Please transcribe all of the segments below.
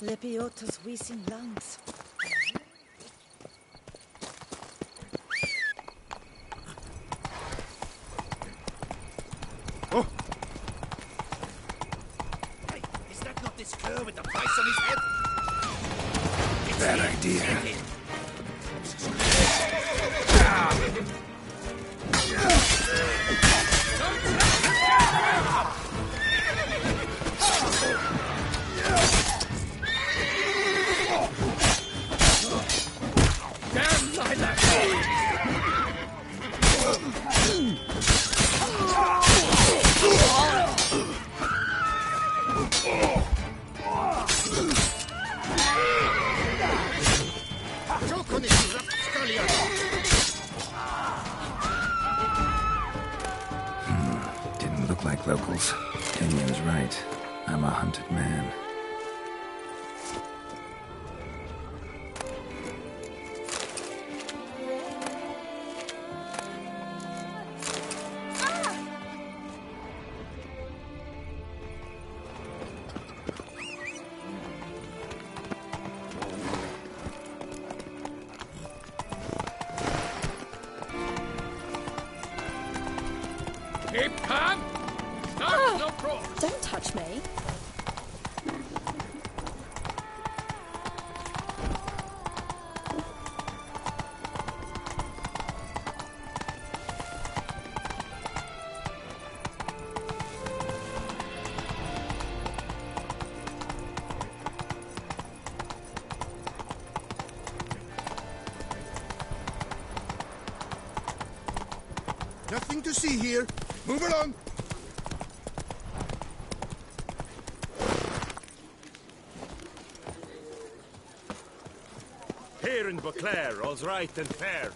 Lepiotus wheezing lungs. Oh! Hey, is that not this cur with the price on his head? Bad idea. Didn't look like locals. Kenyon's right. I'm a hunted man. Keep calm! No cross! Don't touch me. Nothing to see here. Move along! Here in Beauclair, all's right and fair.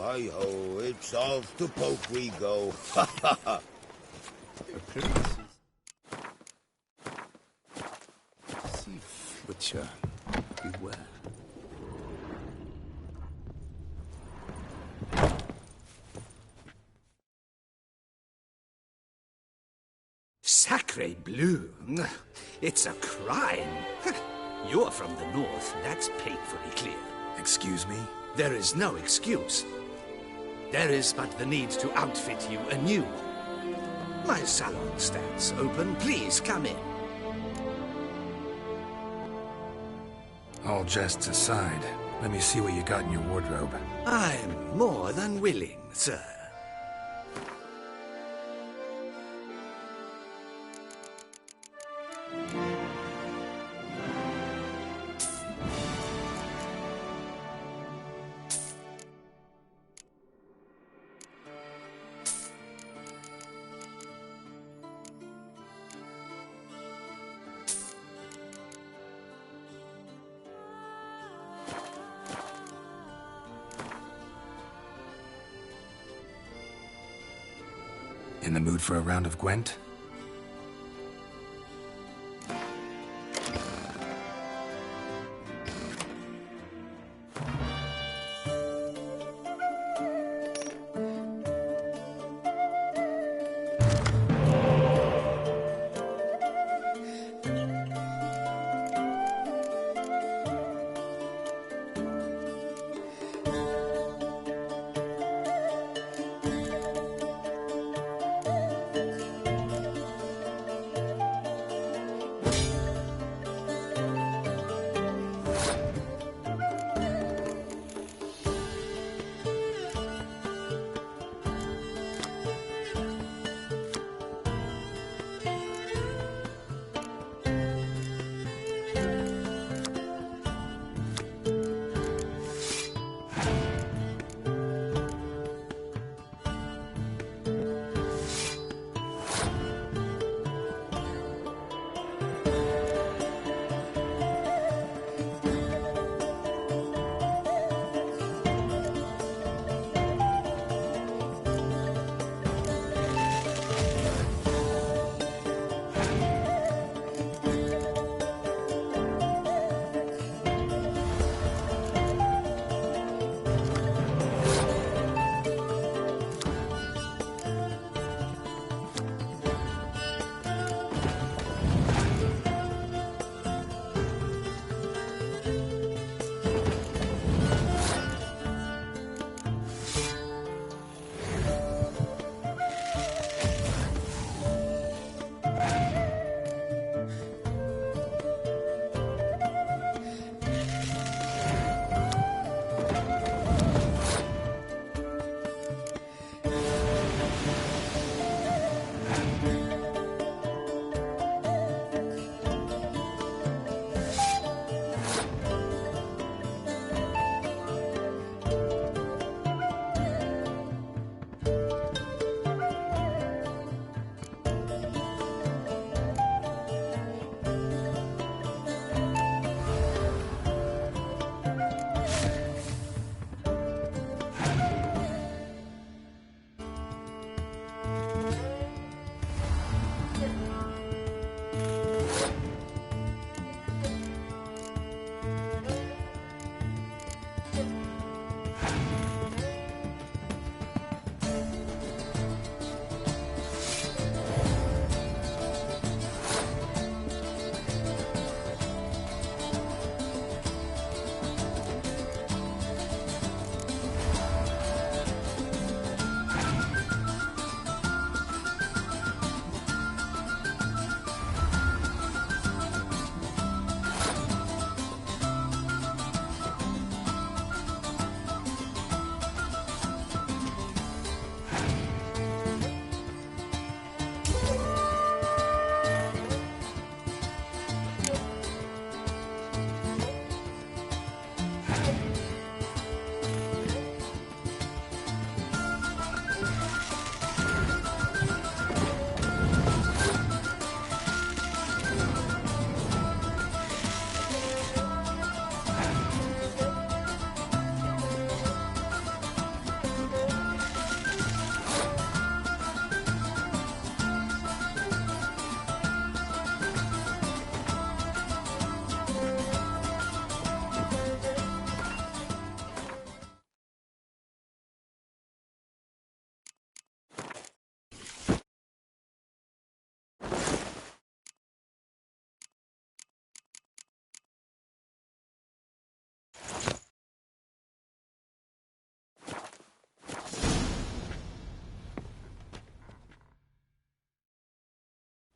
Hi-ho, it's off to poke we go. Ha ha ha! Thief butcher, beware. Sacre bleu! It's a crime! You're from the north, that's painfully clear. Excuse me? There is no excuse. There is but the need to outfit you anew. My salon stands open. Please come in. All jests aside, let me see what you got in your wardrobe. I'm more than willing, sir. In the mood for a round of Gwent?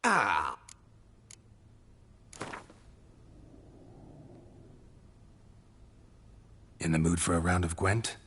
Ah, In the mood for a round of Gwent?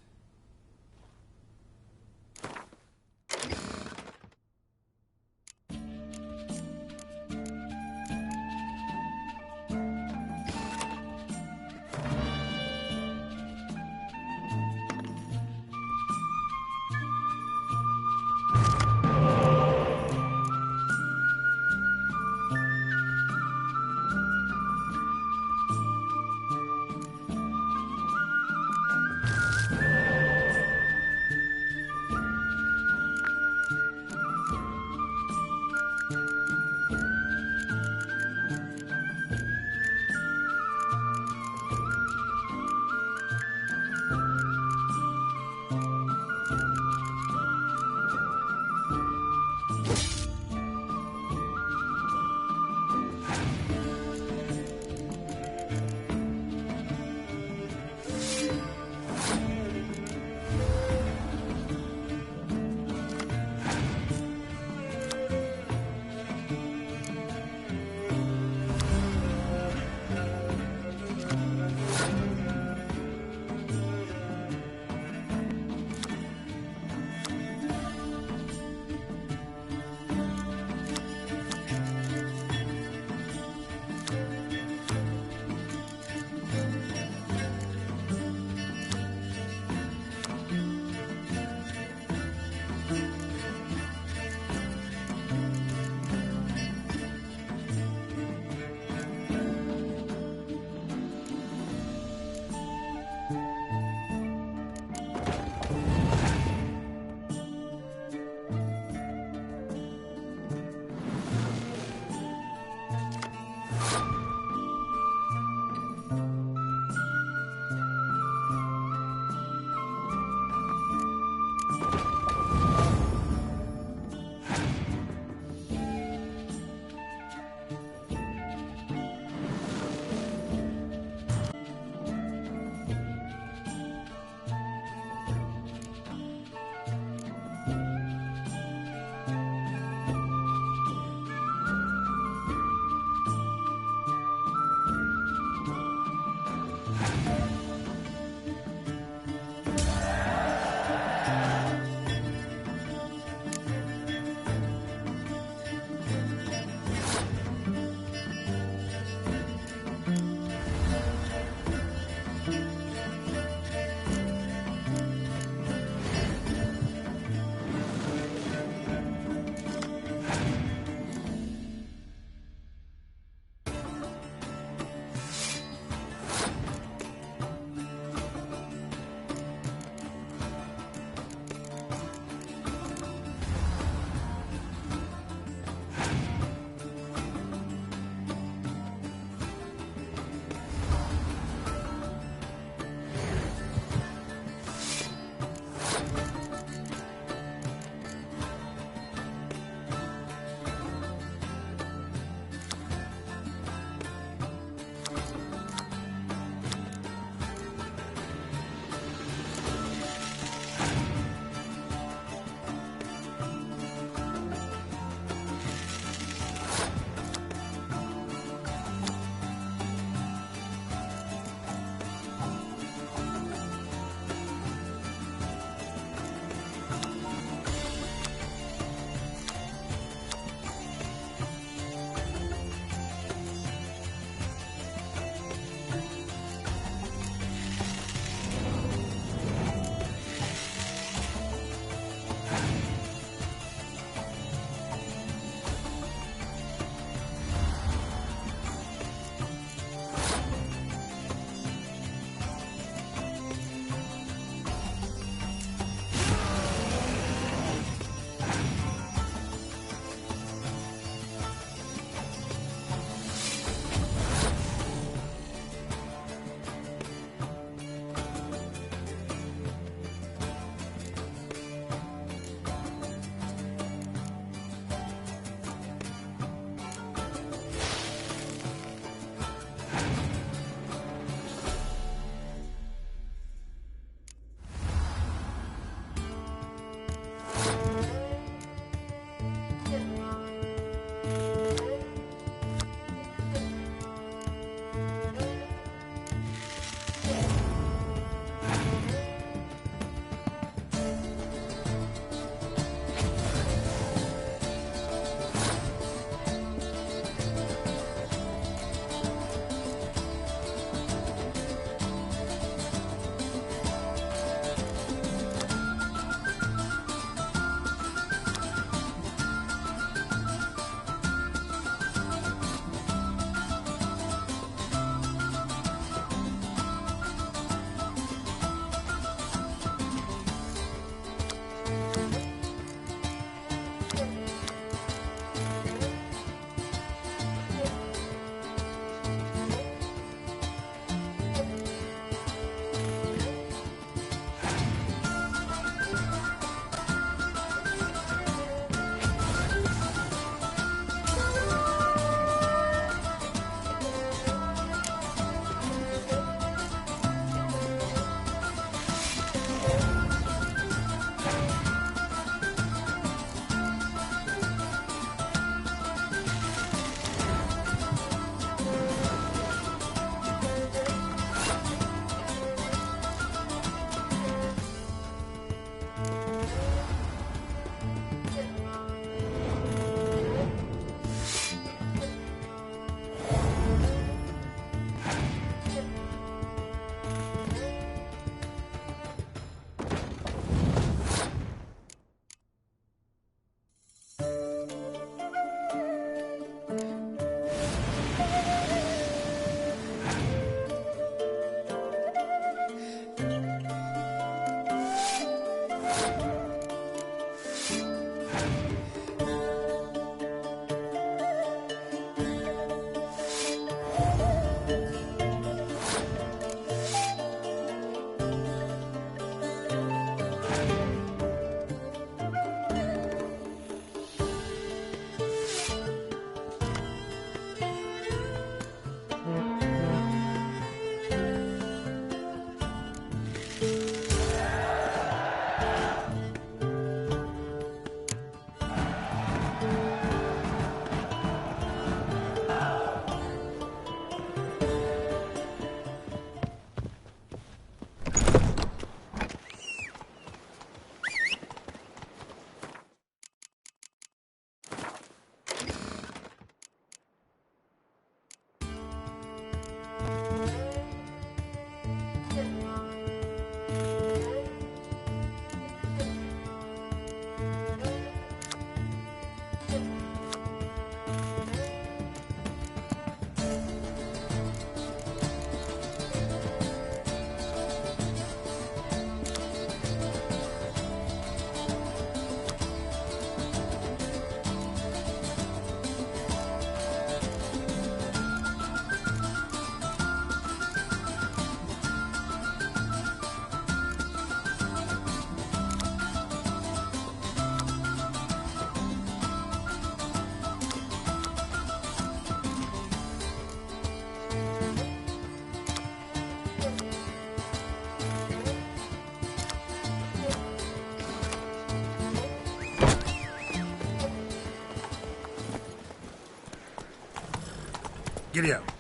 Giddy up.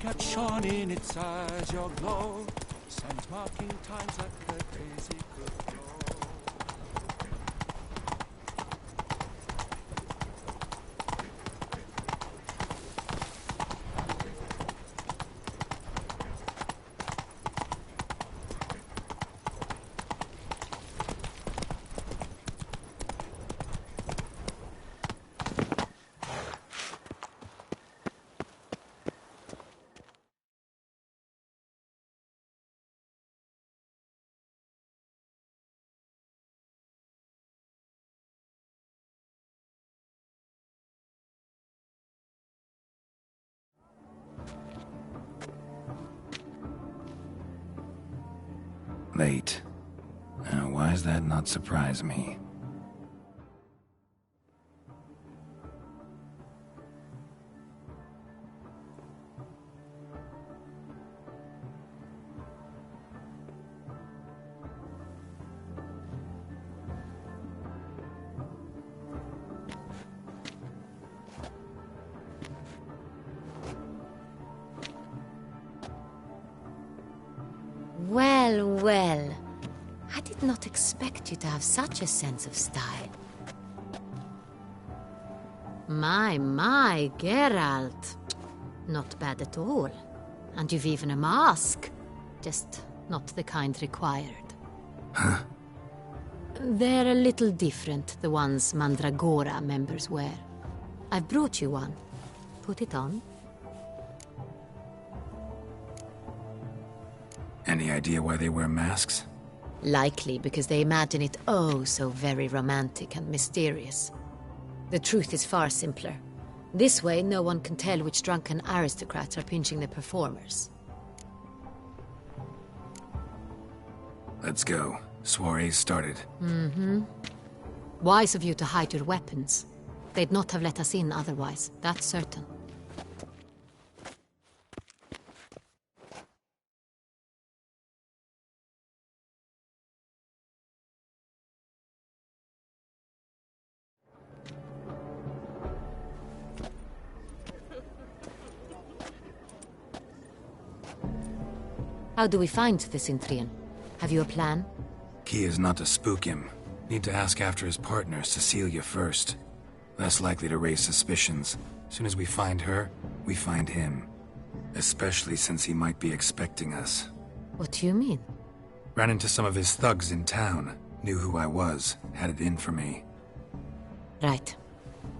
Got shone in its eyes, your glow, sent marking times that courtesy could know. Late. Why does that not surprise me? Well, well. I did not expect you to have such a sense of style. My, Geralt. Not bad at all. And you've even a mask. Just not the kind required. Huh? They're a little different, the ones Mandragora members wear. I've brought you one. Put it on. Any idea why they wear masks? Likely because they imagine it oh so very romantic and mysterious. The truth is far simpler. This way, no one can tell which drunken aristocrats are pinching the performers. Let's go. Soiree's started. Mm-hmm. Wise of you to hide your weapons. They'd not have let us in otherwise, that's certain. How do we find the Cintrian? Have you a plan? Key is not to spook him. Need to ask after his partner, Cecilia, first. Less likely to raise suspicions. Soon as we find her, we find him. Especially since he might be expecting us. What do you mean? Ran into some of his thugs in town. Knew who I was. Had it in for me. Right.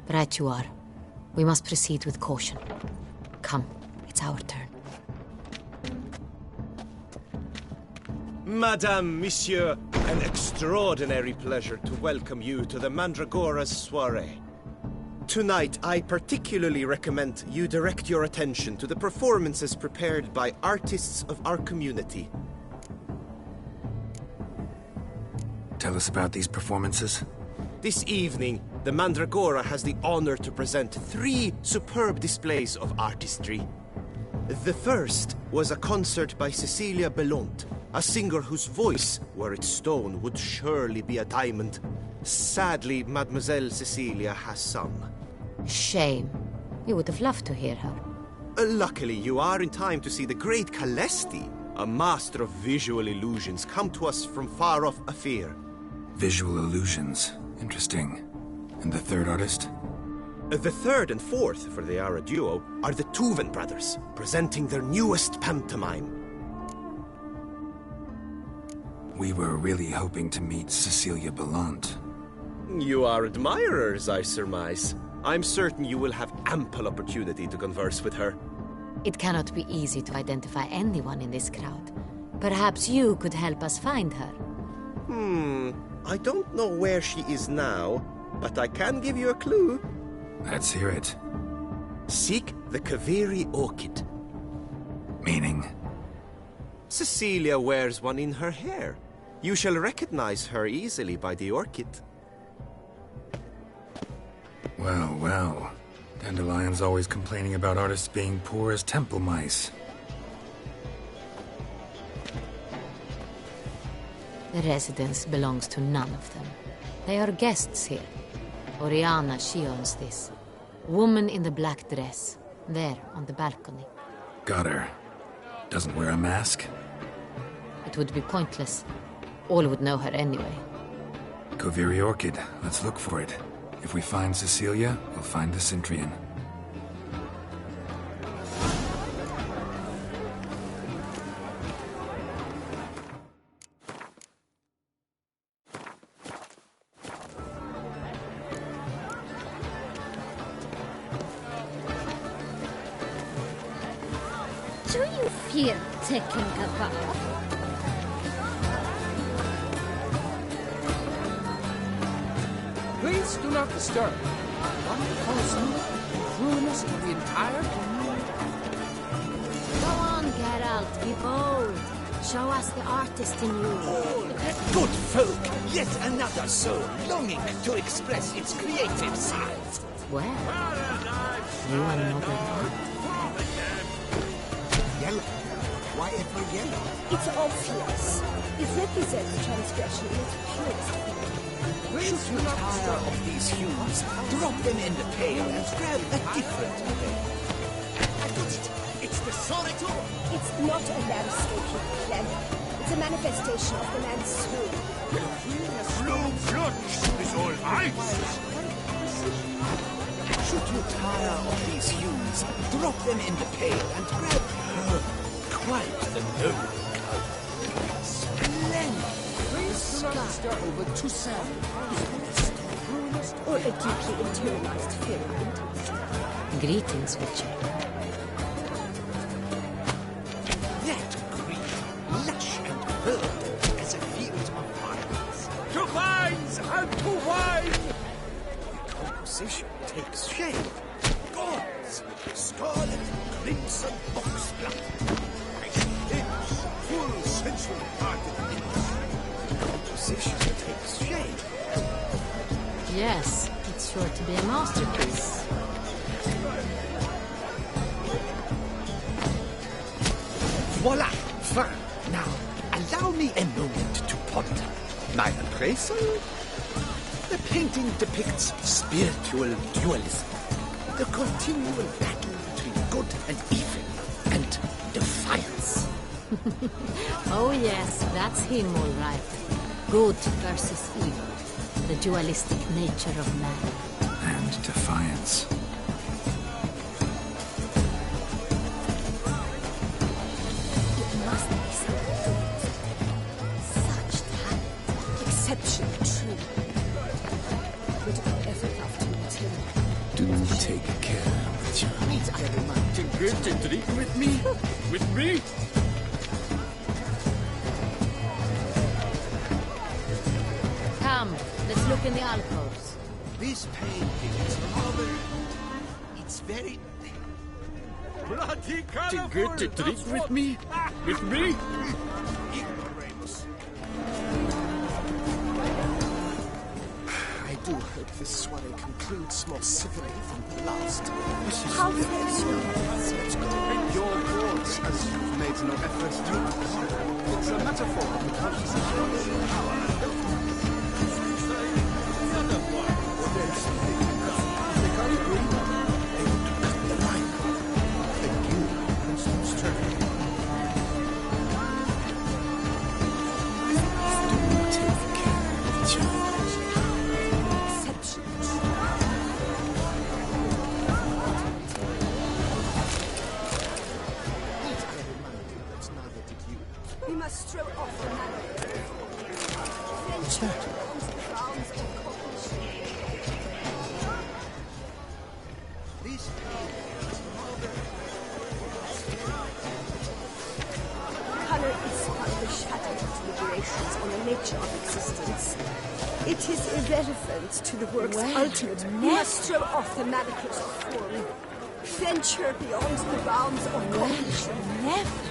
Right you are. We must proceed with caution. Come, it's our turn. Madame, Monsieur, an extraordinary pleasure to welcome you to the Mandragora's soiree. Tonight, I particularly recommend you direct your attention to the performances prepared by artists of our community. Tell us about these performances. This evening, the Mandragora has the honor to present 3 superb displays of artistry. The first was a concert by Cecilia Bellont, a singer whose voice, were it stone, would surely be a diamond. Sadly, Mademoiselle Cecilia has sung. Shame. We would have loved to hear her. Luckily, you are in time to see the great Calesti, a master of visual illusions, come to us from far off Afir. Visual illusions. Interesting. And the third artist? The third and fourth, for they are a duo, are the Tuven brothers, presenting their newest pantomime. We were really hoping to meet Cecilia Bellont. You are admirers, I surmise. I'm certain you will have ample opportunity to converse with her. It cannot be easy to identify anyone in this crowd. Perhaps you could help us find her. I don't know where she is now, but I can give you a clue. Let's hear it. Seek the Kaveri orchid. Meaning? Cecilia wears one in her hair. You shall recognize her easily by the orchid. Well, well. Dandelion's always complaining about artists being poor as temple mice. The residence belongs to none of them. They are guests here. Oriana, she owns this. Woman in the black dress. There, on the balcony. Got her. Doesn't wear a mask? It would be pointless. All would know her anyway. Koviri Orchid. Let's look for it. If we find Cecilia, we'll find the Centrian. Do you fear taking a bath? Please do not disturb. One person, the ruinous of the entire community. Go on, Geralt, be bold. Show us the artist in you. Good folk, yet another soul longing to express its creative side. Well, you are not alone. Yellow. Why ever yellow? It's obvious. It represents transgression in its purest form. Should you tire of these hues, drop them in the pail and grab a different pail. I got it! It's the sonic tool! It's not a landscape, Clem. It's a manifestation of the man's soul. Blue flutch is all ice. Should you tire of these hues, drop them in the pail and grab quite the noble color. Splendid! Please do not disturb over too sad. Or a deeply internalized fear. Greetings, Witcher. That green, lush and verdant as a field of violets. To vines and to wine! The composition takes shape. Gods, scarlet, crimson boxblood. Hips, full sensual parted lips. The composition takes shape. Yes, it's sure to be a masterpiece. Voila! Fine. Now, allow me a moment to ponder. My appraisal? The painting depicts spiritual dualism. The continual battle between good and evil, and defiance. Oh yes, that's him all right. Good versus evil. The dualistic nature of man. And defiance. It must be something. Such talent. Exceptional, true. Would I ever love to meet him? Do take care, Witcher. To drink with me? With me? Come, let's look in the alcoves. This painting is rather... It's very... Bloody colorful! To drink with me? With me? ignoramus. I do hope this soiree concludes more civilly than the last. How special. Your thoughts, as you've made no effort to. It's a metaphor of the composition of power. We must throw off the manner. French crowns of cooperation. This Color is but the shadow of deliberations on the nature of existence. It is irrelevant to the work's ultimate. We must throw off the manacles of form. Venture beyond the bounds of cognition. Never.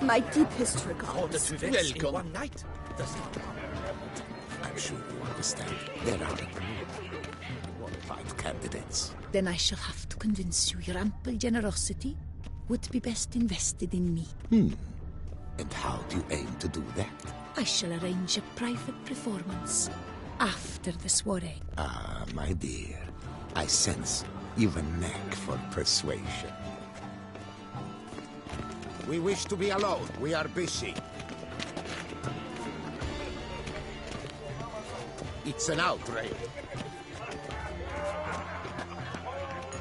My deepest regards. Welcome. One night. I'm sure you understand. There are qualified candidates. Then I shall have to convince you your ample generosity would be best invested in me. And how do you aim to do that? I shall arrange a private performance after the soiree. Ah, my dear. I sense you've a knack for persuasion. We wish to be alone. We are busy. It's an outrage.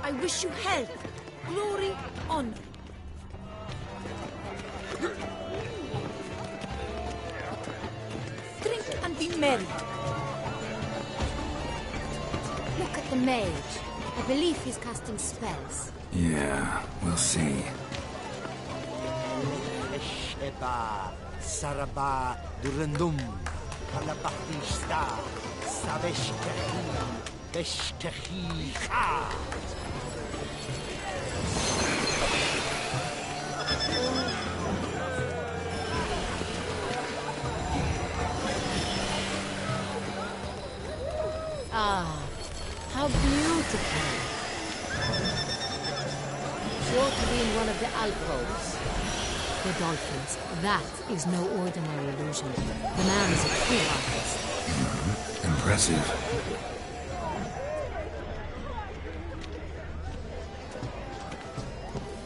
I wish you health, glory, honor. Drink and be merry. Look at the mage. I believe he's casting spells. Yeah, we'll see. Eba, Saraba, Durandum, Kalabahista, Saveshtahi, Veshtahi, Ha! Ah, how beautiful. She ought to be in one of the alcoves. The dolphins. That is no ordinary illusion. The man is a true artist. Impressive.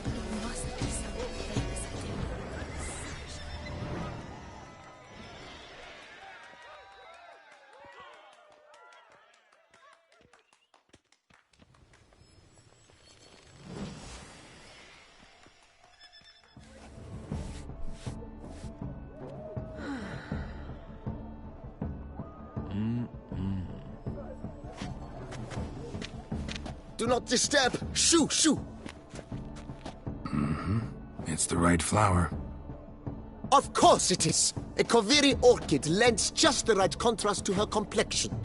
It must be something famous at him. Do not disturb! Shoo! Shoo! It's the right flower. Of course it is! A Koviri orchid lends just the right contrast to her complexion.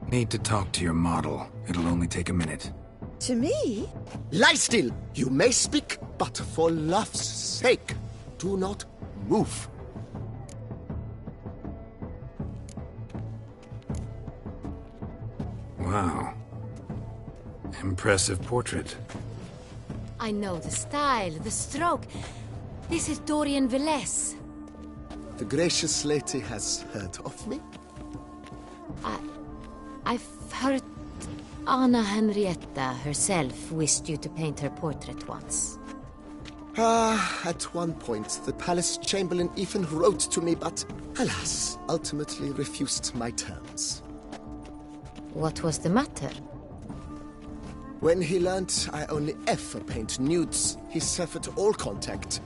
Need to talk to your model. It'll only take a minute. To me? Lie still! You may speak, but for love's sake, do not move. Wow. Impressive portrait. I know the style, the stroke. This is Dorian Velez. The gracious lady has heard of me? I've heard Anna Henrietta herself wished you to paint her portrait once. At one point, the palace chamberlain even wrote to me, but alas, ultimately refused my terms. What was the matter? When he learnt I only ever paint nudes, he severed all contact.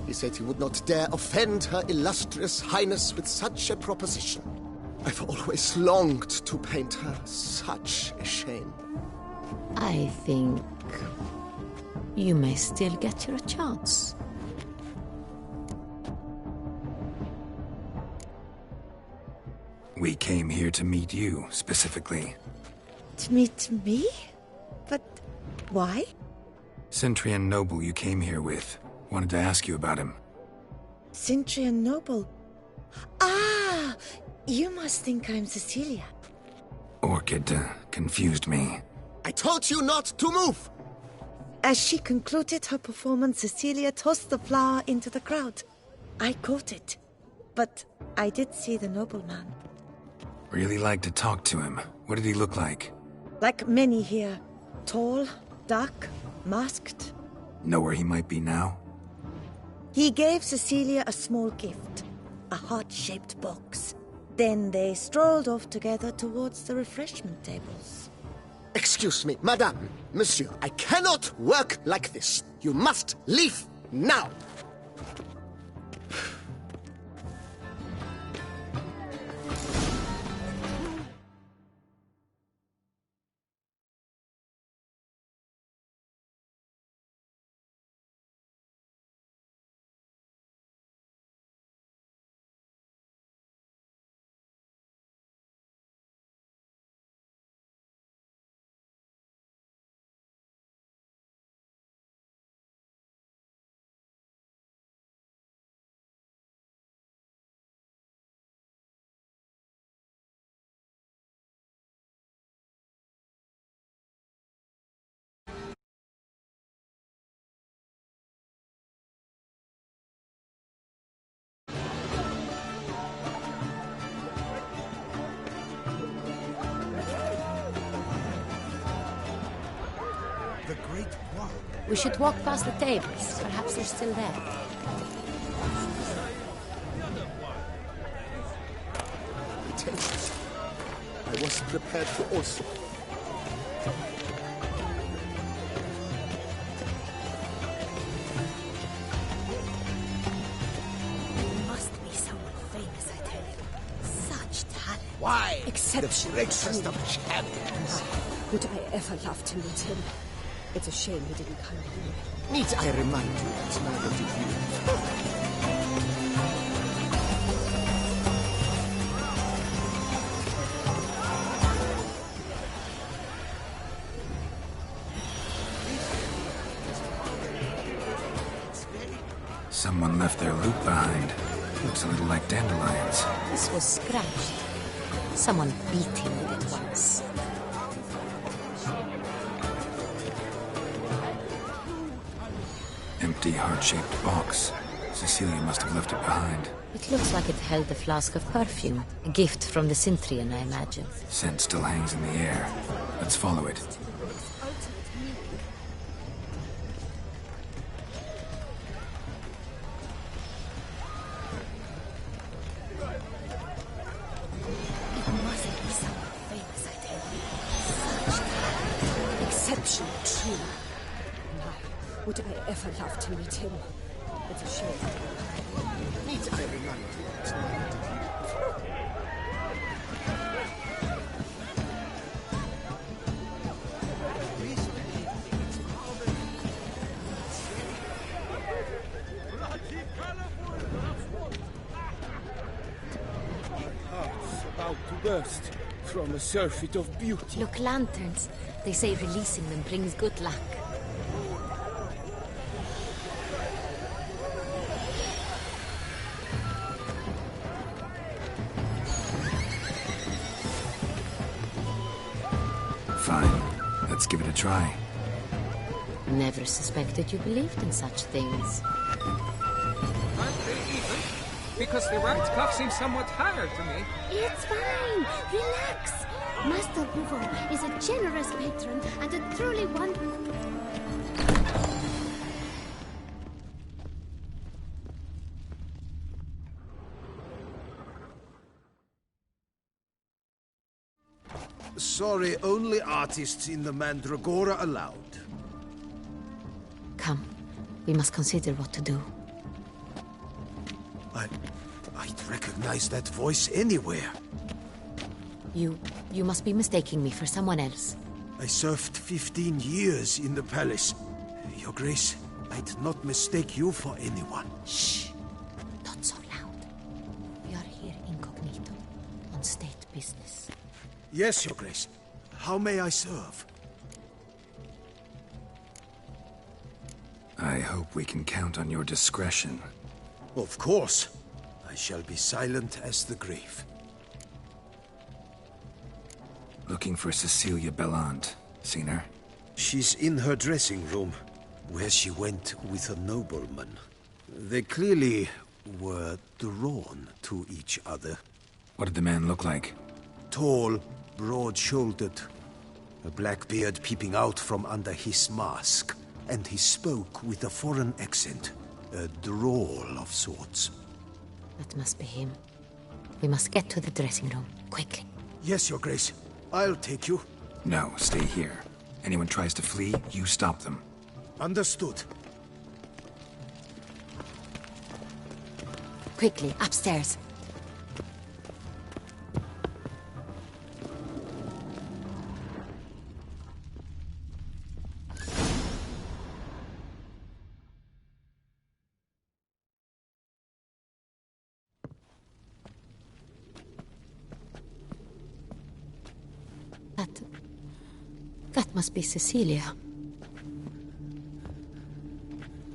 He said he would not dare offend her illustrious highness with such a proposition. I've always longed to paint her. Such a shame. I think you may still get your chance. We came here to meet you, specifically. To meet me? But why? Centrian noble you came here with. Wanted to ask you about him. Centrian noble. Ah! You must think I'm Cecilia. Orchid confused me. I told you not to move! As she concluded her performance, Cecilia tossed the flower into the crowd. I caught it. But I did see the nobleman. Really like to talk to him. What did he look like? Like many here. Tall, dark, masked. Know where he might be now? He gave Cecilia a small gift. A heart-shaped box. Then they strolled off together towards the refreshment tables. Excuse me, madame, monsieur, I cannot work like this. You must leave now. The Great Wall. We should walk past the tables. Perhaps they're still there. Mutagens. I wasn't prepared for all sorts. Must be someone famous, I tell you. Such talent. Why? Exception. The breakfast of champions. Would I ever love to meet him? It's a shame he didn't come here. Need I remind you, it's neither did you. Someone left their loot behind. Looks a little like dandelions. This was scratched. Someone beat him with it once. Empty, heart-shaped box. Cecilia must have left it behind. It looks like it held a flask of perfume. A gift from the Cintrian, I imagine. Scent still hangs in the air. Let's follow it. Exceptional, true. Now, would I ever love to meet him? It's a shame. Need I remind you, it's neither did you. About to burst from a surfeit of beauty. Look, lanterns. They say releasing them brings good luck. Fine. Let's give it a try. Never suspected you believed in such things. Aren't they even? Because the right cuff seems somewhat higher to me. It's fine. Relax. Master Buvo is a generous patron and a truly Sorry, only artists in the Mandragora allowed. Come. We must consider what to do. I'd recognize that voice anywhere. You must be mistaking me for someone else. I served 15 years in the palace. Your Grace, I'd not mistake you for anyone. Shh! Not so loud. We are here incognito, on state business. Yes, Your Grace. How may I serve? I hope we can count on your discretion. Of course. I shall be silent as the grave. Looking for Cecilia Bellant. Seen her? She's in her dressing room, where she went with a nobleman. They clearly were drawn to each other. What did the man look like? Tall, broad-shouldered, a black beard peeping out from under his mask, and he spoke with a foreign accent, a drawl of sorts. That must be him. We must get to the dressing room, quickly. Yes, Your Grace. I'll take you. No, stay here. Anyone tries to flee, you stop them. Understood. Quickly, upstairs. That must be Cecilia.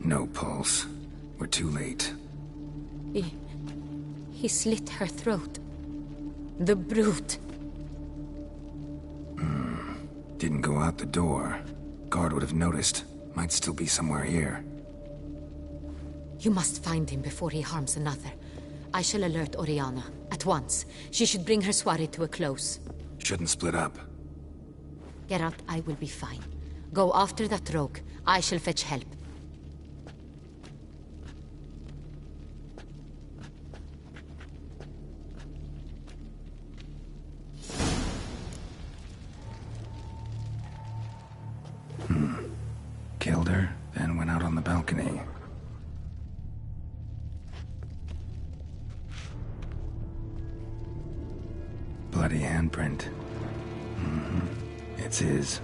No pulse. We're too late. He slit her throat. The brute. Didn't go out the door. Guard would have noticed. Might still be somewhere here. You must find him before he harms another. I shall alert Oriana. At once. She should bring her soirée to a close. Shouldn't split up. Geralt, I will be fine. Go after that rogue. I shall fetch help. Killed her, then went out on the balcony. Bloody handprint. It's his.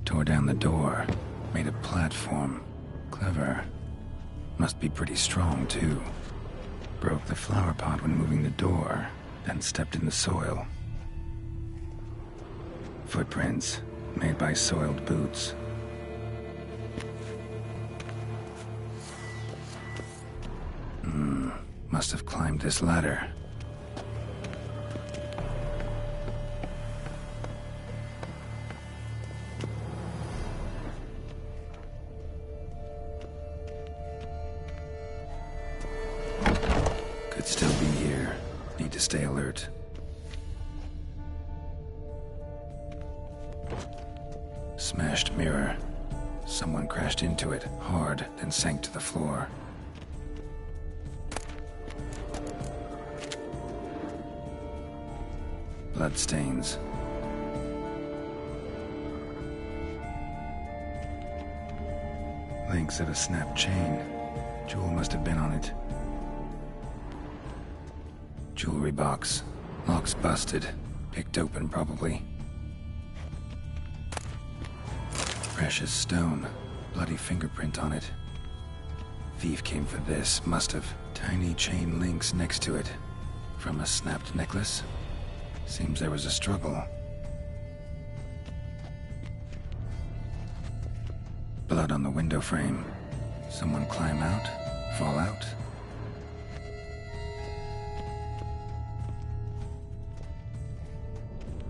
Tore down the door. Made a platform. Clever. Must be pretty strong, too. Broke the flower pot when moving the door, then stepped in the soil. Footprints, made by soiled boots. Must have climbed this ladder. Could still be here. Need to stay alert. Smashed mirror. Someone crashed into it, hard, then sank to the floor. Bloodstains. Links of a snapped chain. Jewel must have been on it. Jewelry box. Lock's busted. Picked open, probably. Precious stone. Bloody fingerprint on it. Thief came for this, must have. Tiny chain links next to it. From a snapped necklace? Seems there was a struggle. Blood on the window frame. Someone climb out? Fall out?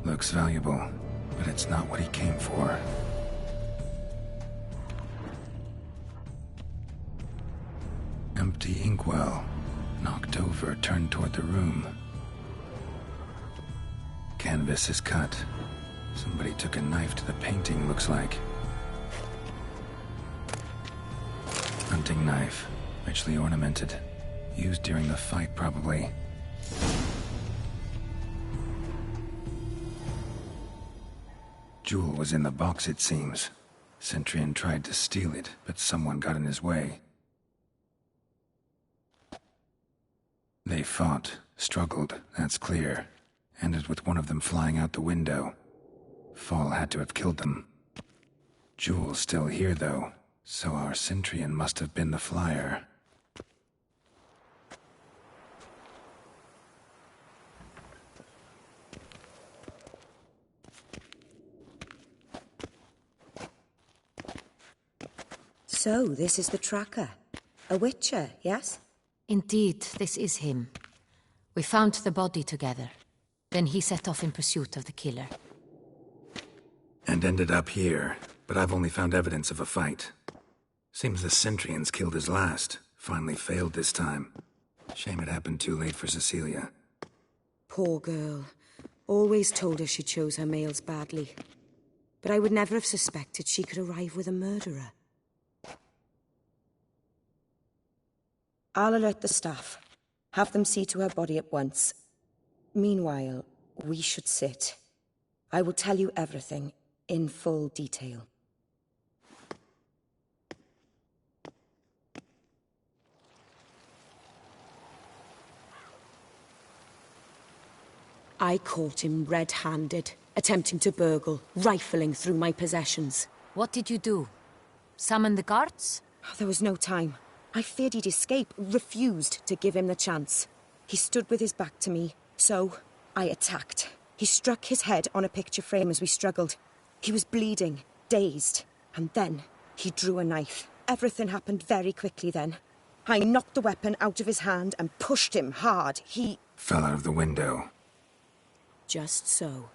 Looks valuable, but it's not what he came for. Empty inkwell. Knocked over, turned toward the room. Canvas is cut. Somebody took a knife to the painting, looks like. Hunting knife. Richly ornamented. Used during the fight, probably. Jewel was in the box, it seems. Centurion tried to steal it, but someone got in his way. They fought, struggled, that's clear. Ended with one of them flying out the window. Fall had to have killed them. Jewel's still here, though, so our Centurion must have been the flyer. So, this is the tracker. A witcher, yes? Indeed, this is him. We found the body together. Then he set off in pursuit of the killer. And ended up here, but I've only found evidence of a fight. Seems the Centurions killed his last. Finally failed this time. Shame it happened too late for Cecilia. Poor girl. Always told her she chose her males badly. But I would never have suspected she could arrive with a murderer. I'll alert the staff. Have them see to her body at once. Meanwhile, we should sit. I will tell you everything, in full detail. I caught him red-handed, attempting to burgle, rifling through my possessions. What did you do? Summon the guards? There was no time. I feared he'd escape, refused to give him the chance. He stood with his back to me, so I attacked. He struck his head on a picture frame as we struggled. He was bleeding, dazed, and then he drew a knife. Everything happened very quickly then. I knocked the weapon out of his hand and pushed him hard. He fell out of the window. Just so.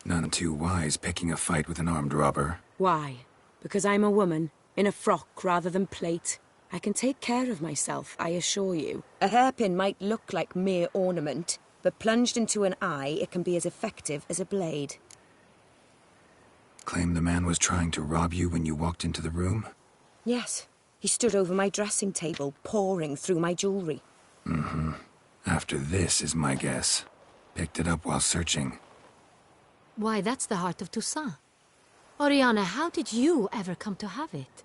None too wise picking a fight with an armed robber. Why? Because I'm a woman, in a frock rather than plate. I can take care of myself, I assure you. A hairpin might look like mere ornament, but plunged into an eye, it can be as effective as a blade. Claim the man was trying to rob you when you walked into the room? Yes. He stood over my dressing table, poring through my jewelry. Mm-hmm. After this is my guess. Picked it up while searching. Why, that's the heart of Toussaint. Oriana, how did you ever come to have it?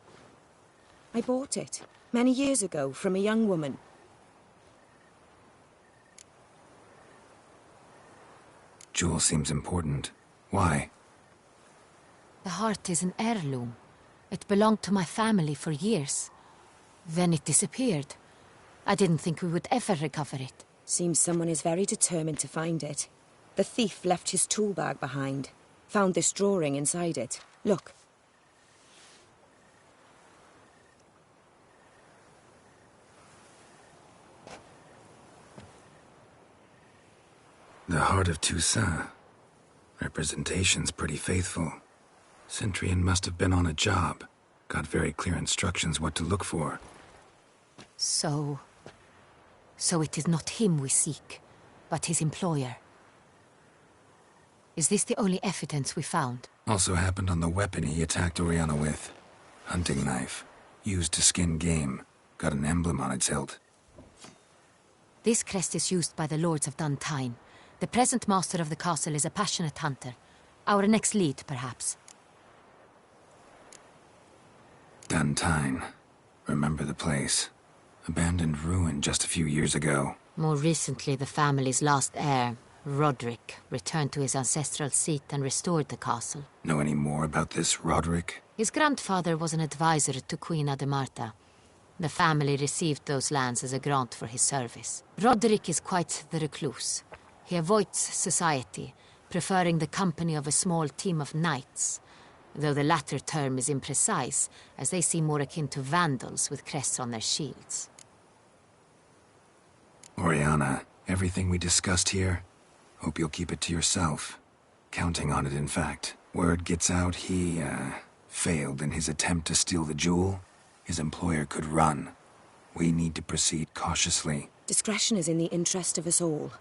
I bought it, many years ago, from a young woman. Jewel seems important. Why? The heart is an heirloom. It belonged to my family for years. Then it disappeared. I didn't think we would ever recover it. Seems someone is very determined to find it. The thief left his tool bag behind. Found this drawing inside it. Look. The heart of Toussaint. Representation's pretty faithful. Centurion must have been on a job. Got very clear instructions what to look for. So it is not him we seek, but his employer. Is this the only evidence we found? Also happened on the weapon he attacked Oriana with. Hunting knife. Used to skin game. Got an emblem on its hilt. This crest is used by the Lords of Duntine. The present master of the castle is a passionate hunter. Our next lead, perhaps. Duntine. Remember the place. Abandoned ruin just a few years ago. More recently, the family's last heir, Roderick, returned to his ancestral seat and restored the castle. Know any more about this Roderick? His grandfather was an advisor to Queen Ademarta. The family received those lands as a grant for his service. Roderick is quite the recluse. He avoids society, preferring the company of a small team of knights, though the latter term is imprecise, as they seem more akin to vandals with crests on their shields. Oriana, everything we discussed here, hope you'll keep it to yourself. Counting on it, in fact. Word gets out he, failed in his attempt to steal the jewel. His employer could run. We need to proceed cautiously. Discretion is in the interest of us all.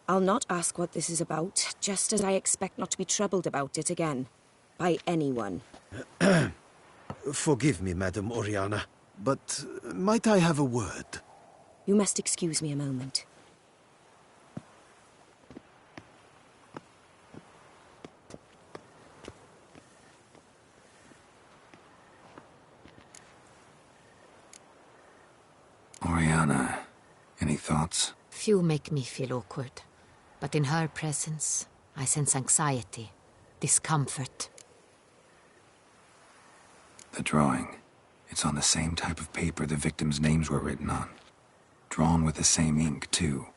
I'll not ask what this is about, just as I expect not to be troubled about it again. By anyone. Forgive me, Madam Oriana, but might I have a word? You must excuse me a moment. Oriana, any thoughts? Few make me feel awkward, but in her presence, I sense anxiety, discomfort. The drawing. It's on the same type of paper the victims' names were written on. Drawn with the same ink, too.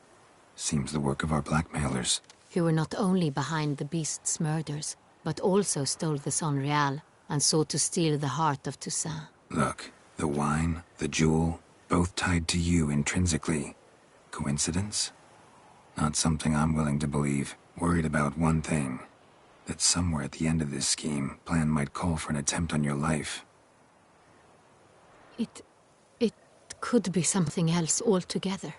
Seems the work of our blackmailers. Who were not only behind the beast's murders, but also stole the Son Real and sought to steal the heart of Toussaint. Look, the wine, the jewel, both tied to you intrinsically. Coincidence? Not something I'm willing to believe. Worried about one thing. That somewhere at the end of this scheme, plan might call for an attempt on your life. It could be something else altogether.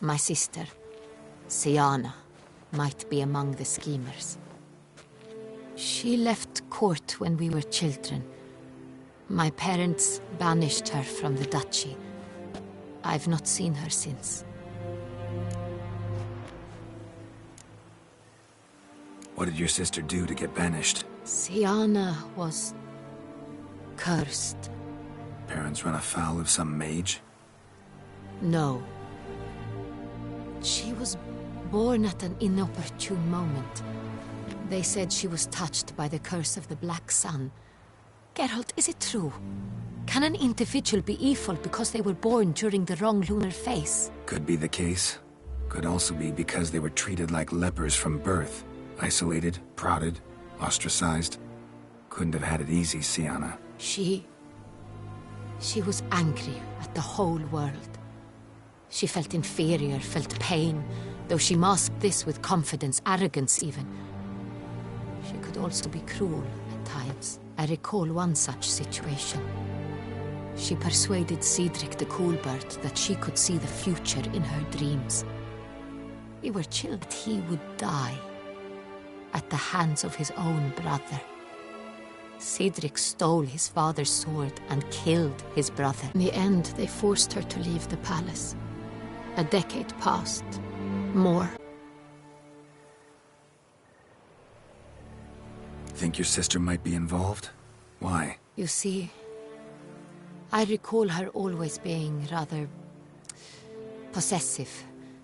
My sister, Siana, might be among the schemers. She left court when we were children. My parents banished her from the duchy. I've not seen her since. What did your sister do to get banished? Siana was cursed. Parents run afoul of some mage? No. She was born at an inopportune moment. They said she was touched by the curse of the Black Sun. Geralt, is it true? Can an individual be evil because they were born during the wrong lunar phase? Could be the case. Could also be because they were treated like lepers from birth. Isolated, prodded, ostracized. Couldn't have had it easy, Siana. She was angry at the whole world. She felt inferior, felt pain, though she masked this with confidence, arrogance even. she could also be cruel at times. I recall one such situation. She persuaded Cedric the Coolbird that she could see the future in her dreams. We were chilled that he would die at the hands of his own brother. Cedric stole his father's sword and killed his brother. In the end, they forced her to leave the palace. A decade passed. More. Think your sister might be involved? Why? You see, I recall her always being rather possessive,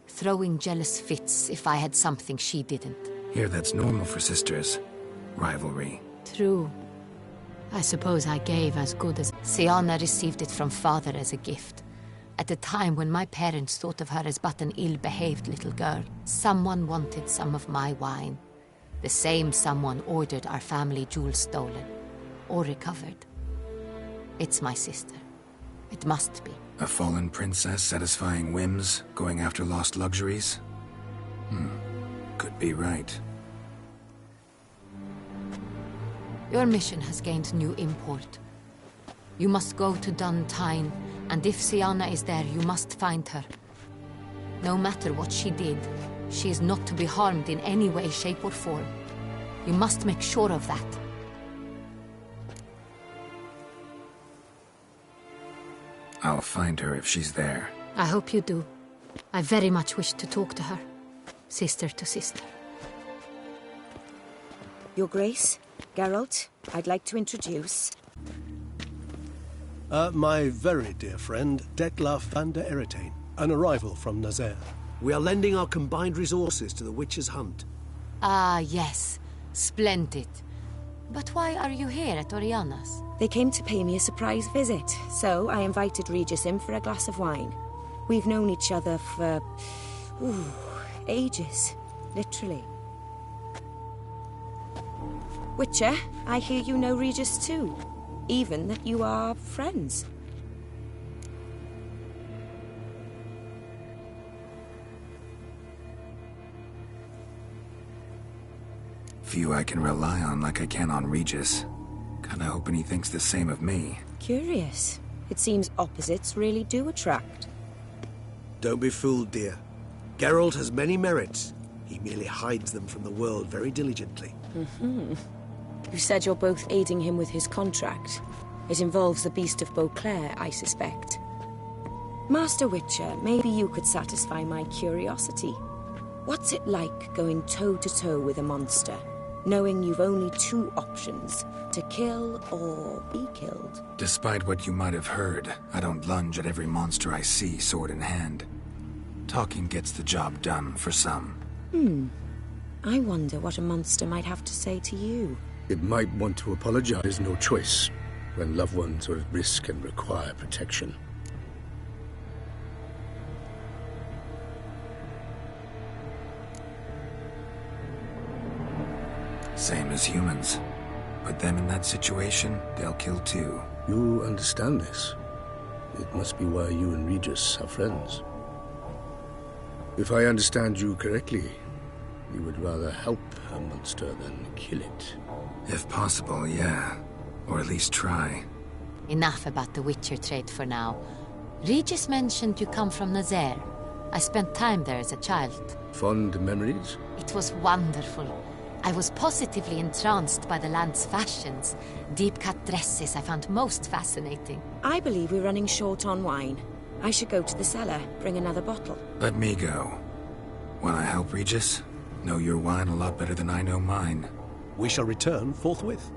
throwing jealous fits if I had something she didn't. Here, that's normal for sisters. Rivalry. True. I suppose I gave as good as... Siana received it from father as a gift. At a time when my parents thought of her as but an ill-behaved little girl. Someone wanted some of my wine. The same someone ordered our family jewels stolen. Or recovered. It's my sister. It must be. A fallen princess satisfying whims, going after lost luxuries? Could be right. Your mission has gained new import. You must go to Duntine, and if Siana is there, you must find her. No matter what she did, she is not to be harmed in any way, shape, or form. You must make sure of that. I'll find her if she's there. I hope you do. I very much wish to talk to her. Sister to sister. Your Grace, Geralt, I'd like to introduce... my very dear friend, Detlaf van der Eretain, an arrival from Nazaire. We are lending our combined resources to the Witch's Hunt. Ah, yes. Splendid. But why are you here at Oriana's? They came to pay me a surprise visit, so I invited Regis in for a glass of wine. We've known each other for... ages. Literally. Witcher, I hear you know Regis too. Even that you are friends. Few I can rely on like I can on Regis. Kinda hoping he thinks the same of me. Curious. It seems opposites really do attract. Don't be fooled, dear. Geralt has many merits. He merely hides them from the world very diligently. You said you're both aiding him with his contract. It involves the Beast of Beauclair, I suspect. Master Witcher, maybe you could satisfy my curiosity. What's it like going toe-to-toe with a monster, knowing you've only two options, to kill or be killed? Despite what you might have heard, I don't lunge at every monster I see, sword in hand. Talking gets the job done, for some. I wonder what a monster might have to say to you. It might want to apologize, no choice, when loved ones are at risk and require protection. Same as humans. Put them in that situation, they'll kill too. You understand this. It must be why you and Regis are friends. If I understand you correctly, you would rather help a monster than kill it. If possible, yeah. Or at least try. Enough about the Witcher trade for now. Regis mentioned you come from Nazaire. I spent time there as a child. Fond memories? It was wonderful. I was positively entranced by the land's fashions. Deep-cut dresses I found most fascinating. I believe we're running short on wine. I should go to the cellar, bring another bottle. Let me go. Wanna help, Regis? Know your wine a lot better than I know mine. We shall return forthwith.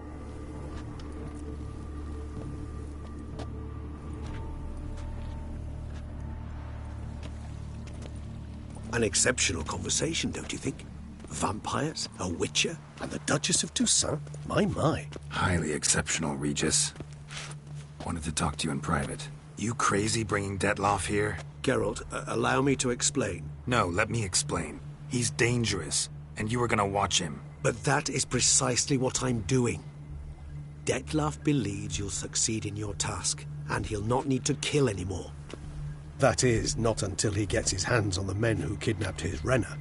An exceptional conversation, don't you think? Vampires, a witcher, and the Duchess of Toussaint? My. Highly exceptional, Regis. Wanted to talk to you in private. You crazy bringing Detlaf here? Geralt, allow me to explain. No, let me explain. He's dangerous, and you were gonna watch him. But that is precisely what I'm doing. Detlaf believes you'll succeed in your task, and he'll not need to kill anymore. That is, not until he gets his hands on the men who kidnapped his Renner.